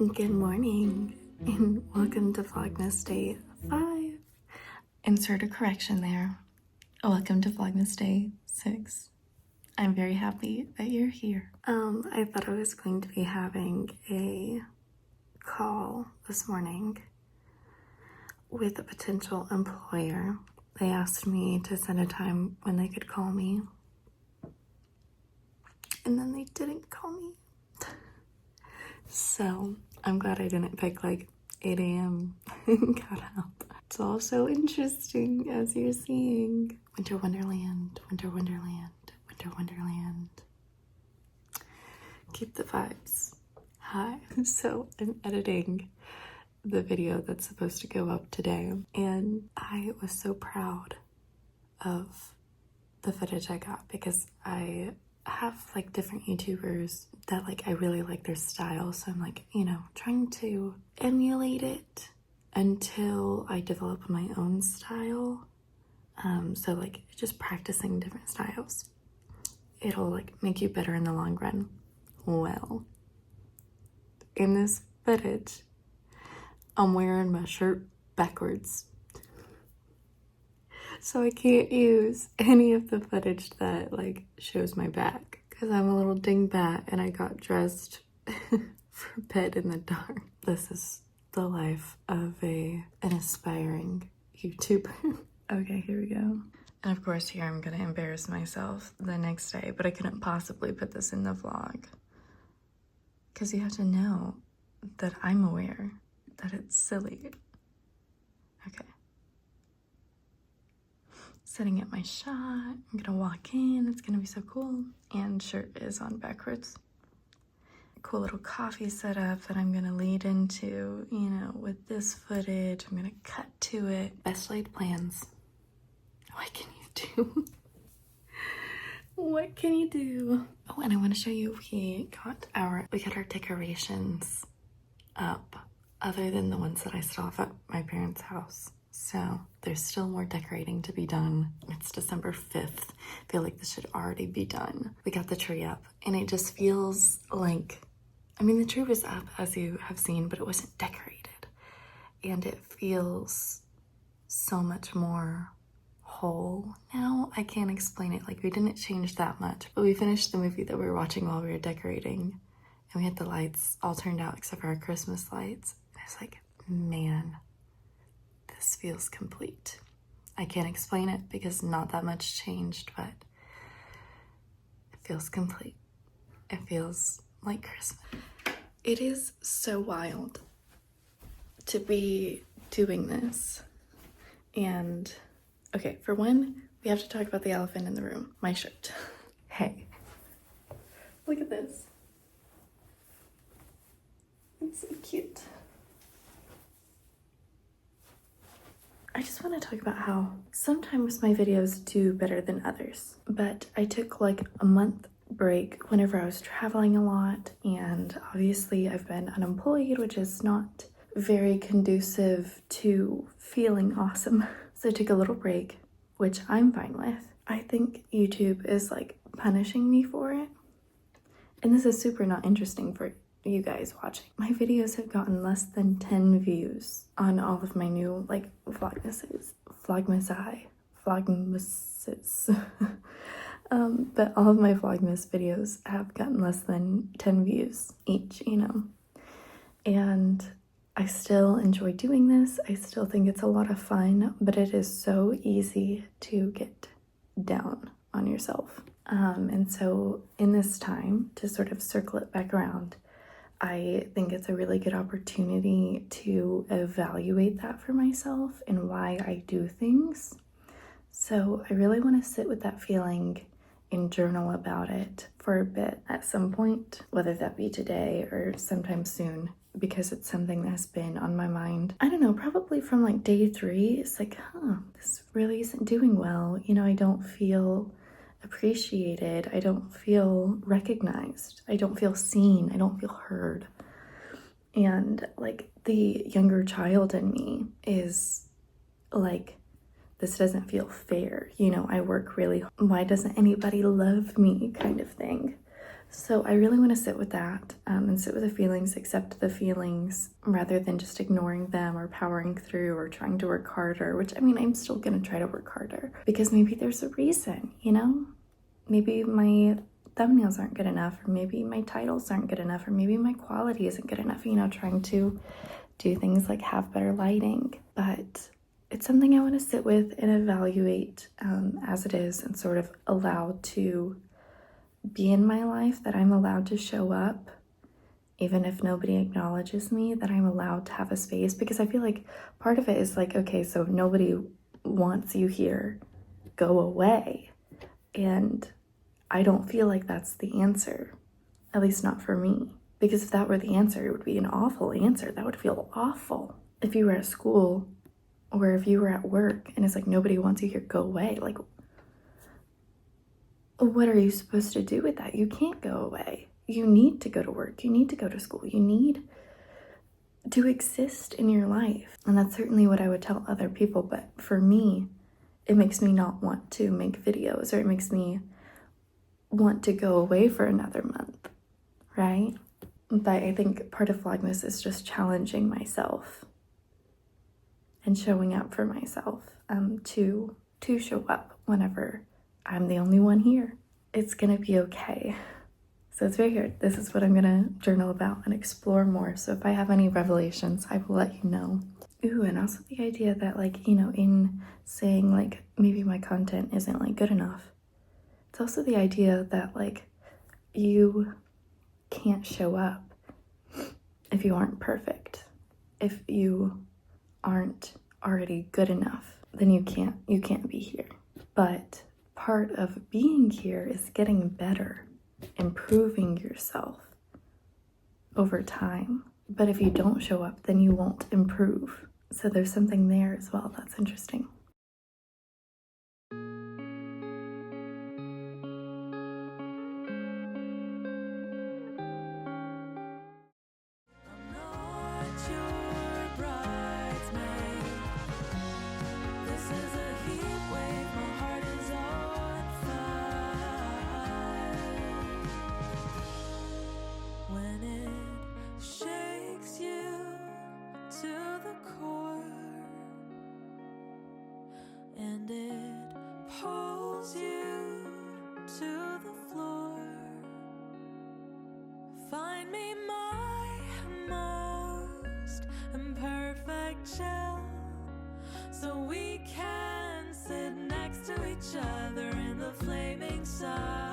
Good morning and welcome to Vlogmas Day 5. Insert a correction there. Welcome to Vlogmas Day 6. I'm very happy that you're here. I thought I was going to be having a call this morning with a potential employer. They asked me to set a time when they could call me, and then they didn't call me. So I'm glad I didn't pick like 8 a.m. and got up. It's all so interesting as you're seeing. Winter Wonderland, Winter Wonderland, Winter Wonderland. Keep the vibes high. So I'm editing the video that's supposed to go up today, and I was so proud of the footage I got because I have like different YouTubers that like I really like their style, so I'm like, you know, trying to emulate it until I develop my own style. So like just practicing different styles, it'll like make you better in the long run. Well, in this footage I'm wearing my shirt backwards, so I can't use any of the footage that like shows my back because I'm a little dingbat and I got dressed for bed in the dark. This is the life of an aspiring YouTuber. Okay, here we go. And of course here I'm gonna embarrass myself the next day, but I couldn't possibly put this in the vlog because you have to know that I'm aware that it's silly. Okay. Setting up my shot. I'm gonna walk in. It's gonna be so cool. And shirt is on backwards. Cool little coffee setup that I'm gonna lead into, you know, with this footage. I'm gonna cut to it. Best laid plans. What can you do? What can you do? Oh, and I want to show you we got our decorations up, other than the ones that I still have at my parents' house. So there's still more decorating to be done. It's December 5th. I feel like this should already be done. We got the tree up and it just feels like, I mean, the tree was up as you have seen, but it wasn't decorated. And it feels so much more whole now. I can't explain it. Like, we didn't change that much, but we finished the movie that we were watching while we were decorating, and we had the lights all turned out except for our Christmas lights. And I was like, man, this feels complete. I can't explain it because not that much changed, but it feels complete. It feels like Christmas. It is so wild to be doing this. And okay, for one, we have to talk about the elephant in the room, my shirt. Hey, look at this. It's so cute. I just want to talk about how sometimes my videos do better than others, but I took like a month break whenever I was traveling a lot, and obviously I've been unemployed, which is not very conducive to feeling awesome. So I took a little break, which I'm fine with. I think YouTube is like punishing me for it, and this is super not interesting for you guys watching. My videos have gotten less than 10 views on all of my new like vlogmases, but all of my Vlogmas videos have gotten less than 10 views each, you know, and I still enjoy doing this. I still think it's a lot of fun, but it is so easy to get down on yourself. And so in this time, to sort of circle it back around, I think it's a really good opportunity to evaluate that for myself and why I do things. So I really want to sit with that feeling and journal about it for a bit at some point, whether that be today or sometime soon, because it's something that's been on my mind. I don't know, probably from like day 3. It's like, this really isn't doing well. You know, I don't feel appreciated. I don't feel recognized. I don't feel seen. I don't feel heard. And like the younger child in me is like, this doesn't feel fair. You know, I work really hard. Why doesn't anybody love me kind of thing? So I really want to sit with that and sit with the feelings, accept the feelings rather than just ignoring them or powering through or trying to work harder, which I mean, I'm still going to try to work harder because maybe there's a reason, you know? Maybe my thumbnails aren't good enough, or maybe my titles aren't good enough, or maybe my quality isn't good enough, you know, trying to do things like have better lighting. But it's something I want to sit with and evaluate as it is and sort of allow to be in my life, that I'm allowed to show up even if nobody acknowledges me, that I'm allowed to have a space. Because I feel like part of it is like, okay, so nobody wants you here, go away. And I don't feel like that's the answer, at least not for me. Because if that were the answer, it would be an awful answer. That would feel awful. If you were at school or if you were at work and it's like nobody wants you here, go away. Like, what are you supposed to do with that? You can't go away. You need to go to work. You need to go to school. You need to exist in your life. And that's certainly what I would tell other people. But for me, it makes me not want to make videos, or it makes me want to go away for another month, right? But I think part of Vlogmas is just challenging myself and showing up for myself to show up whenever I'm the only one here. It's gonna be okay. So it's very hard. This is what I'm gonna journal about and explore more. So if I have any revelations, I will let you know. Ooh, and also the idea that, like, you know, in saying like maybe my content isn't like good enough, it's also the idea that like you can't show up if you aren't perfect. If you aren't already good enough, then you can't be here. But part of being here is getting better, improving yourself over time. But if you don't show up, then you won't improve. So there's something there as well that's interesting. And it pulls you to the floor. Find me my most imperfect shell, so we can sit next to each other in the flaming sun.